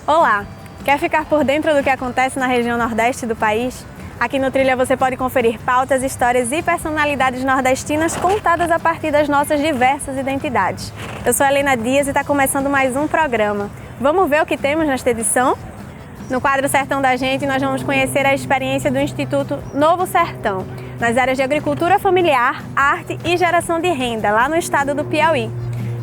Olá! Quer ficar por dentro do que acontece na região nordeste do país? Aqui no Trilha você pode conferir pautas, histórias e personalidades nordestinas contadas a partir das nossas diversas identidades. Eu sou a Helena Dias e está começando mais um programa. Vamos ver o que temos nesta edição? No quadro Sertão da Gente, nós vamos conhecer a experiência do Instituto Novo Sertão, nas áreas de agricultura familiar, arte e geração de renda, lá no estado do Piauí.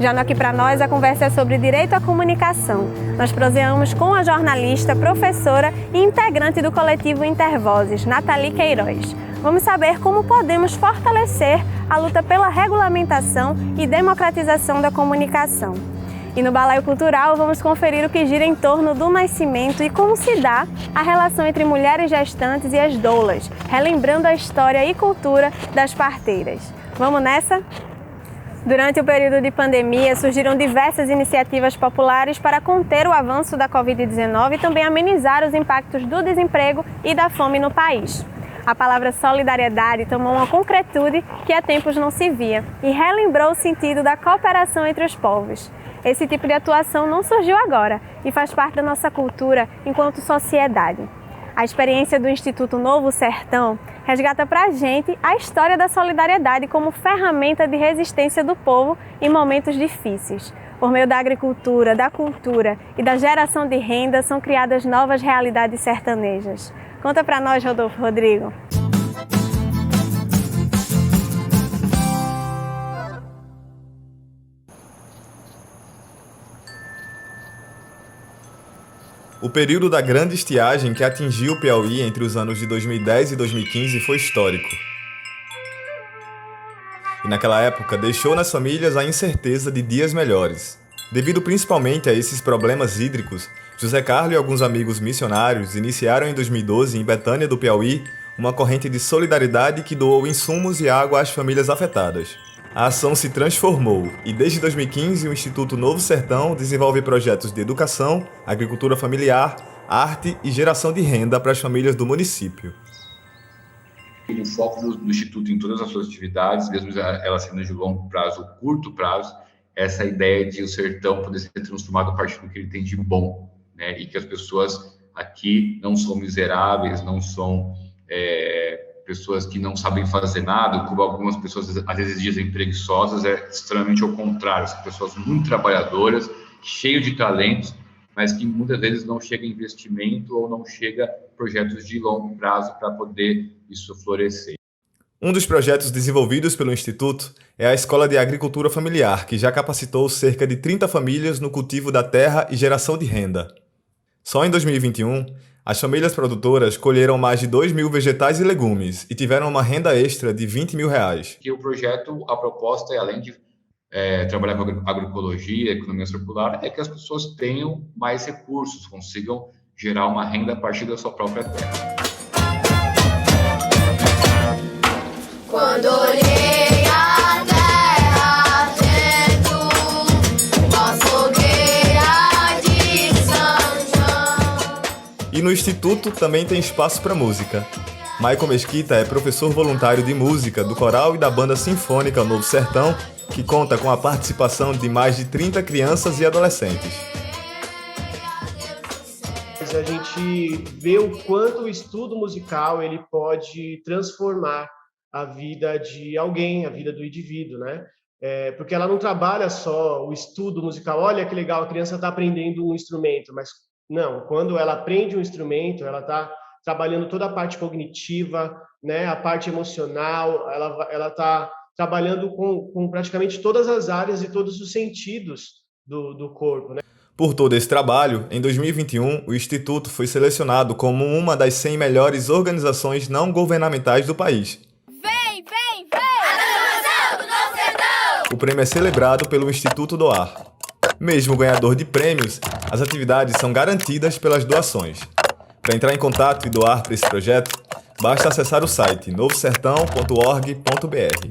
Já no Aqui Pra Nós, a conversa é sobre direito à comunicação. Nós proseamos com a jornalista, professora e integrante do coletivo Intervozes, Nathalie Queiroz. Vamos saber como podemos fortalecer a luta pela regulamentação e democratização da comunicação. E no Balaio Cultural, vamos conferir o que gira em torno do nascimento e como se dá a relação entre mulheres gestantes e as doulas, relembrando a história e cultura das parteiras. Vamos nessa? Durante o período de pandemia, surgiram diversas iniciativas populares para conter o avanço da Covid-19 e também amenizar os impactos do desemprego e da fome no país. A palavra solidariedade tomou uma concretude que há tempos não se via e relembrou o sentido da cooperação entre os povos. Esse tipo de atuação não surgiu agora e faz parte da nossa cultura enquanto sociedade. A experiência do Instituto Novo Sertão resgata para a gente a história da solidariedade como ferramenta de resistência do povo em momentos difíceis. Por meio da agricultura, da cultura e da geração de renda, são criadas novas realidades sertanejas. Conta para nós, Rodolfo Rodrigo. O período da grande estiagem que atingiu o Piauí entre os anos de 2010 e 2015 foi histórico. E naquela época deixou nas famílias a incerteza de dias melhores. Devido principalmente a esses problemas hídricos, José Carlos e alguns amigos missionários iniciaram em 2012, em Betânia do Piauí, uma corrente de solidariedade que doou insumos e água às famílias afetadas. A ação se transformou e desde 2015 o Instituto Novo Sertão desenvolve projetos de educação, agricultura familiar, arte e geração de renda para as famílias do município. O foco do Instituto em todas as suas atividades, mesmo elas sendo de longo prazo ou curto prazo, essa ideia de o sertão poder ser transformado a partir do que ele tem de bom, né? E que as pessoas aqui não são miseráveis, não são pessoas que não sabem fazer nada, como algumas pessoas às vezes dizem preguiçosas, é extremamente ao contrário, são pessoas muito trabalhadoras, cheias de talentos, mas que muitas vezes não chega investimento ou não chega projetos de longo prazo para poder isso florescer. Um dos projetos desenvolvidos pelo Instituto é a Escola de Agricultura Familiar, que já capacitou cerca de 30 famílias no cultivo da terra e geração de renda. Só em 2021, as famílias produtoras colheram mais de 2.000 vegetais e legumes e tiveram uma renda extra de R$20 mil. Que o projeto, a proposta é, além de trabalhar com agroecologia, economia circular, é que as pessoas tenham mais recursos, consigam gerar uma renda a partir da sua própria terra. Quando olhei a terra dentro, uma fogueira de São João. E no Instituto também tem espaço para música. Maicon Mesquita é professor voluntário de música do coral e da banda sinfônica Novo Sertão, que conta com a participação de mais de 30 crianças e adolescentes. A gente vê o quanto o estudo musical ele pode transformar a vida de alguém, a vida do indivíduo, né? Porque ela não trabalha só o estudo musical. Olha que legal, a criança está aprendendo um instrumento, mas não, quando ela aprende um instrumento, ela está trabalhando toda a parte cognitiva, né? A parte emocional, ela está trabalhando com praticamente todas as áreas e todos os sentidos do corpo, né? Por todo esse trabalho, em 2021, o Instituto foi selecionado como uma das 100 melhores organizações não governamentais do país. Vem! A transformação do Novo Sertão! O prêmio é celebrado pelo Instituto Doar. Mesmo ganhador de prêmios, as atividades são garantidas pelas doações. Para entrar em contato e doar para esse projeto, basta acessar o site novosertão.org.br.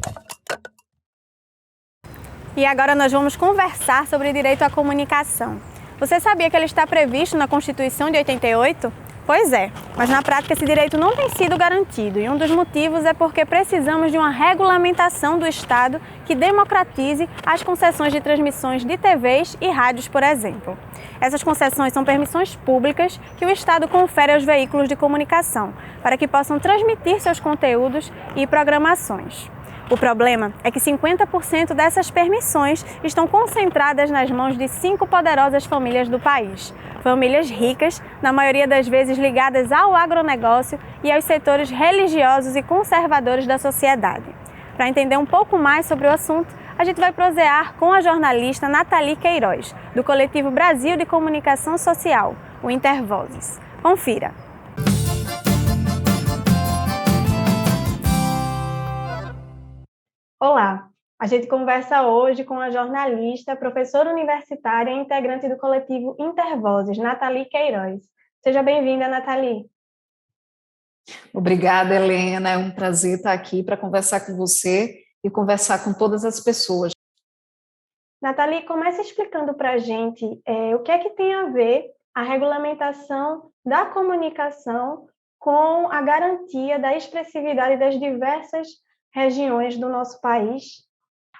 E agora nós vamos conversar sobre direito à comunicação. Você sabia que ele está previsto na Constituição de 88? Pois é, mas na prática esse direito não tem sido garantido e um dos motivos é porque precisamos de uma regulamentação do Estado que democratize as concessões de transmissões de TVs e rádios, por exemplo. Essas concessões são permissões públicas que o Estado confere aos veículos de comunicação para que possam transmitir seus conteúdos e programações. O problema é que 50% dessas permissões estão concentradas nas mãos de 5 poderosas famílias do país. Famílias ricas, na maioria das vezes ligadas ao agronegócio e aos setores religiosos e conservadores da sociedade. Para entender um pouco mais sobre o assunto, a gente vai prosear com a jornalista Nathalie Queiroz, do coletivo Brasil de Comunicação Social, o Intervozes. Confira! Olá! A gente conversa hoje com a jornalista, professora universitária e integrante do coletivo Intervozes, Nathalie Queiroz. Seja bem-vinda, Nathalie. Obrigada, Helena. É um prazer estar aqui para conversar com você e conversar com todas as pessoas. Nathalie, comece explicando para a gente o que é que tem a ver a regulamentação da comunicação com a garantia da expressividade das diversas regiões do nosso país.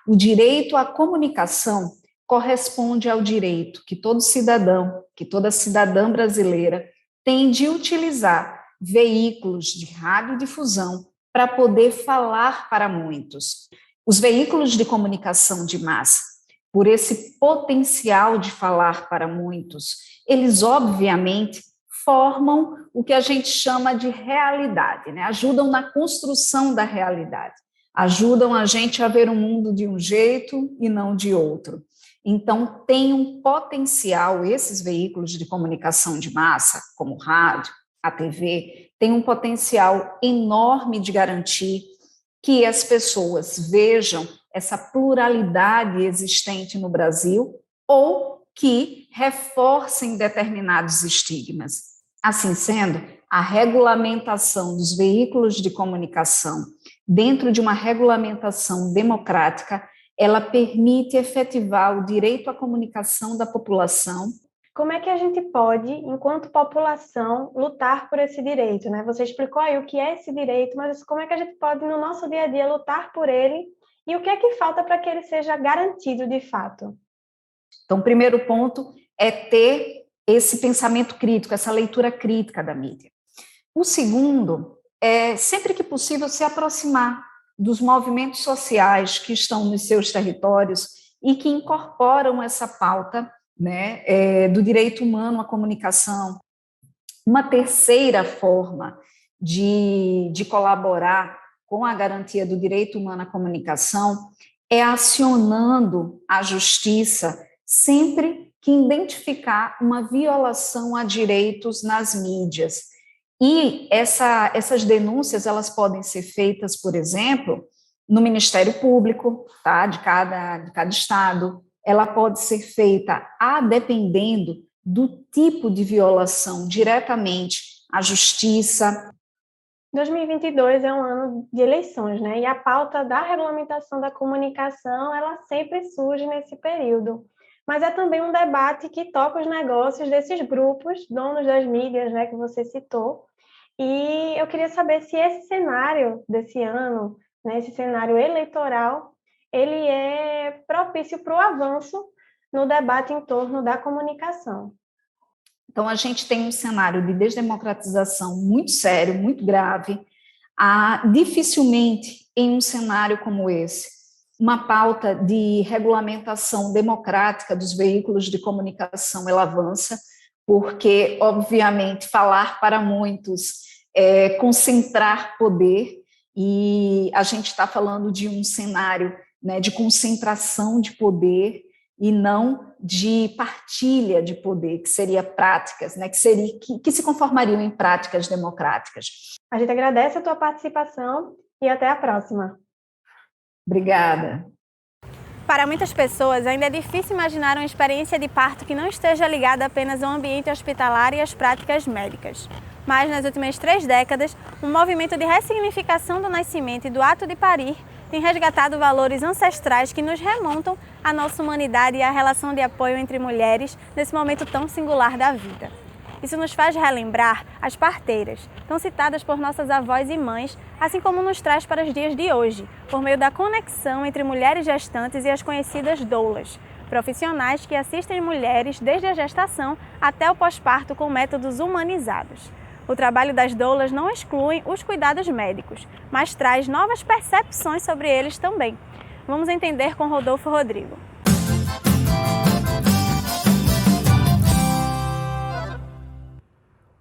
O direito à comunicação corresponde ao direito que todo cidadão, que toda cidadã brasileira tem de utilizar veículos de radiodifusão para poder falar para muitos. Os veículos de comunicação de massa, por esse potencial de falar para muitos, eles obviamente formam o que a gente chama de realidade, né? Ajudam na construção da realidade, ajudam a gente a ver o mundo de um jeito e não de outro. Então, tem um potencial, esses veículos de comunicação de massa, como o rádio, a TV, tem um potencial enorme de garantir que as pessoas vejam essa pluralidade existente no Brasil ou que reforcem determinados estigmas. Assim sendo, a regulamentação dos veículos de comunicação, dentro de uma regulamentação democrática, ela permite efetivar o direito à comunicação da população. Como é que a gente pode, enquanto população, lutar por esse direito, né? Você explicou aí o que é esse direito, mas como é que a gente pode, no nosso dia a dia, lutar por ele e o que é que falta para que ele seja garantido de fato? Então, o primeiro ponto é ter esse pensamento crítico, essa leitura crítica da mídia. O segundo é, sempre que possível, se aproximar dos movimentos sociais que estão nos seus territórios e que incorporam essa pauta, né, do direito humano à comunicação. Uma terceira forma de colaborar com a garantia do direito humano à comunicação é acionando a justiça sempre que identificar uma violação a direitos nas mídias. E essas denúncias, elas podem ser feitas, por exemplo, no Ministério Público, tá, de cada estado. Ela pode ser feita dependendo do tipo de violação, diretamente à justiça. 2022 é um ano de eleições, né? E a pauta da regulamentação da comunicação, ela sempre surge nesse período. Mas é também um debate que toca os negócios desses grupos, donos das mídias, né, que você citou. E eu queria saber se esse cenário desse ano, né, esse cenário eleitoral, ele é propício para o avanço no debate em torno da comunicação. Então, a gente tem um cenário de desdemocratização muito sério, muito grave. Dificilmente, em um cenário como esse, uma pauta de regulamentação democrática dos veículos de comunicação, ela avança, porque, obviamente, falar para muitos é concentrar poder, e a gente está falando de um cenário, né, de concentração de poder e não de partilha de poder, que seria práticas, né, que se conformariam em práticas democráticas. A gente agradece a tua participação e até a próxima. Obrigada. Para muitas pessoas, ainda é difícil imaginar uma experiência de parto que não esteja ligada apenas ao ambiente hospitalar e às práticas médicas. Mas, nas últimas 3 décadas, um movimento de ressignificação do nascimento e do ato de parir tem resgatado valores ancestrais que nos remontam à nossa humanidade e à relação de apoio entre mulheres nesse momento tão singular da vida. Isso nos faz relembrar as parteiras, tão citadas por nossas avós e mães, assim como nos traz para os dias de hoje, por meio da conexão entre mulheres gestantes e as conhecidas doulas, profissionais que assistem mulheres desde a gestação até o pós-parto com métodos humanizados. O trabalho das doulas não exclui os cuidados médicos, mas traz novas percepções sobre eles também. Vamos entender com Rodolfo Rodrigo.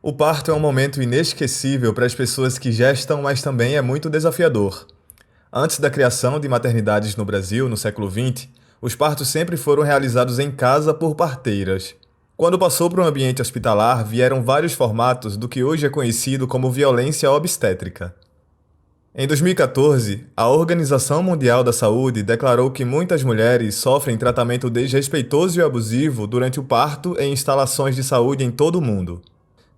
O parto é um momento inesquecível para as pessoas que gestam, mas também é muito desafiador. Antes da criação de maternidades no Brasil, no século XX, os partos sempre foram realizados em casa por parteiras. Quando passou para um ambiente hospitalar, vieram vários formatos do que hoje é conhecido como violência obstétrica. Em 2014, a Organização Mundial da Saúde declarou que muitas mulheres sofrem tratamento desrespeitoso e abusivo durante o parto em instalações de saúde em todo o mundo.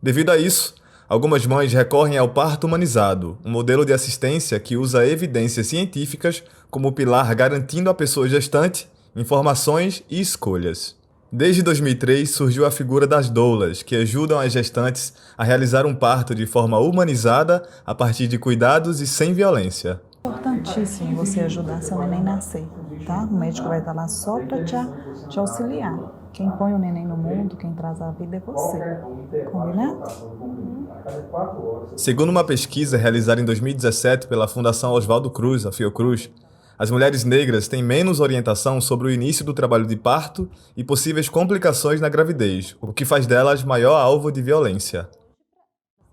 Devido a isso, algumas mães recorrem ao parto humanizado, um modelo de assistência que usa evidências científicas como pilar garantindo à pessoa gestante informações e escolhas. Desde 2003 surgiu a figura das doulas, que ajudam as gestantes a realizar um parto de forma humanizada a partir de cuidados e sem violência. É importantíssimo você ajudar seu neném nascer, tá? O médico vai estar lá só para te auxiliar. Quem põe o neném no mundo, quem traz a vida é você. Combinado? Segundo uma pesquisa realizada em 2017 pela Fundação Oswaldo Cruz, a Fiocruz, as mulheres negras têm menos orientação sobre o início do trabalho de parto e possíveis complicações na gravidez, o que faz delas maior alvo de violência.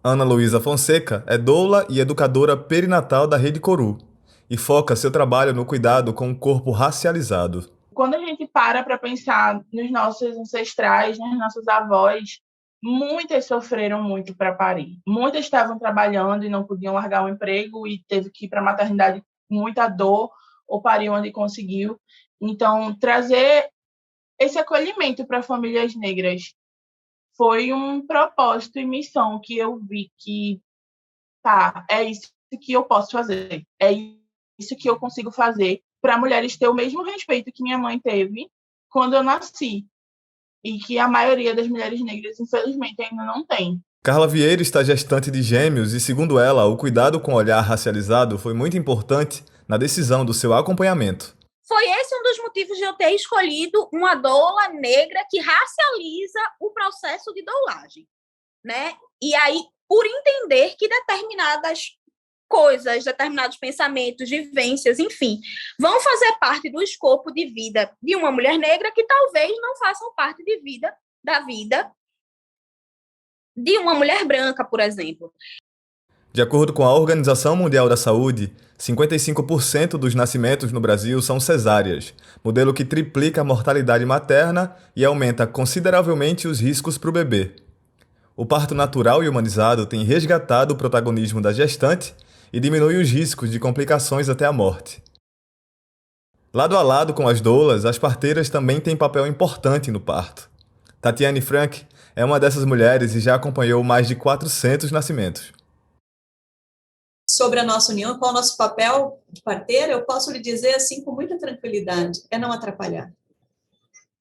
Ana Luísa Fonseca é doula e educadora perinatal da Rede Coru e foca seu trabalho no cuidado com o corpo racializado. Quando a gente para pensar nos nossos ancestrais, nas nossas avós, muitas sofreram muito para parir. Muitas estavam trabalhando e não podiam largar o emprego e teve que ir para a maternidade com muita dor ou pariu onde conseguiu. Então, trazer esse acolhimento para famílias negras foi um propósito e missão que eu vi que, é isso que eu posso fazer, é isso que eu consigo fazer para mulheres ter o mesmo respeito que minha mãe teve quando eu nasci e que a maioria das mulheres negras, infelizmente, ainda não tem. Carla Vieira está gestante de gêmeos e, segundo ela, o cuidado com o olhar racializado foi muito importante na decisão do seu acompanhamento. Foi esse um dos motivos de eu ter escolhido uma doula negra que racializa o processo de doulagem, né? E aí, por entender que determinadas coisas, determinados pensamentos, vivências, enfim, vão fazer parte do escopo de vida de uma mulher negra que talvez não façam parte da vida de uma mulher branca, por exemplo. De acordo com a Organização Mundial da Saúde, 55% dos nascimentos no Brasil são cesáreas, modelo que triplica a mortalidade materna e aumenta consideravelmente os riscos para o bebê. O parto natural e humanizado tem resgatado o protagonismo da gestante e diminui os riscos de complicações até a morte. Lado a lado com as doulas, as parteiras também têm papel importante no parto. Tatiane Frank é uma dessas mulheres e já acompanhou mais de 400 nascimentos. Sobre a nossa união, qual é o nosso papel de parteira, eu posso lhe dizer assim com muita tranquilidade, é não atrapalhar.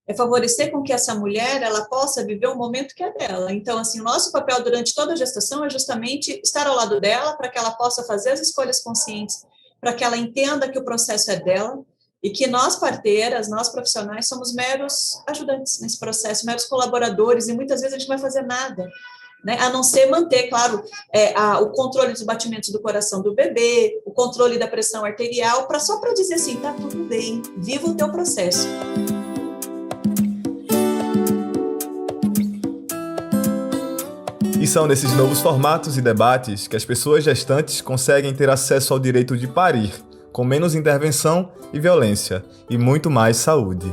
É favorecer com que essa mulher ela possa viver um momento que é dela. Então, assim, o nosso papel durante toda a gestação é justamente estar ao lado dela para que ela possa fazer as escolhas conscientes, para que ela entenda que o processo é dela e que nós parteiras, nós profissionais, somos meros ajudantes nesse processo, meros colaboradores e muitas vezes a gente não vai fazer nada, né? A não ser manter, claro, o controle dos batimentos do coração do bebê, o controle da pressão arterial, só para dizer assim, tá tudo bem, viva o teu processo. E são nesses novos formatos e debates que as pessoas gestantes conseguem ter acesso ao direito de parir, com menos intervenção e violência, e muito mais saúde.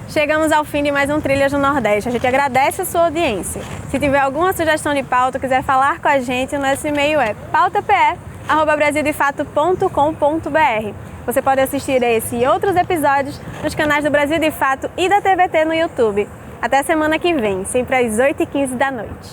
Chegamos ao fim de mais um Trilhas no Nordeste. A gente agradece a sua audiência. Se tiver alguma sugestão de pauta ou quiser falar com a gente, o nosso e-mail é pautape@brasildefato.com.br. Você pode assistir esse e outros episódios nos canais do Brasil de Fato e da TVT no YouTube. Até semana que vem, sempre às 8h15 da noite.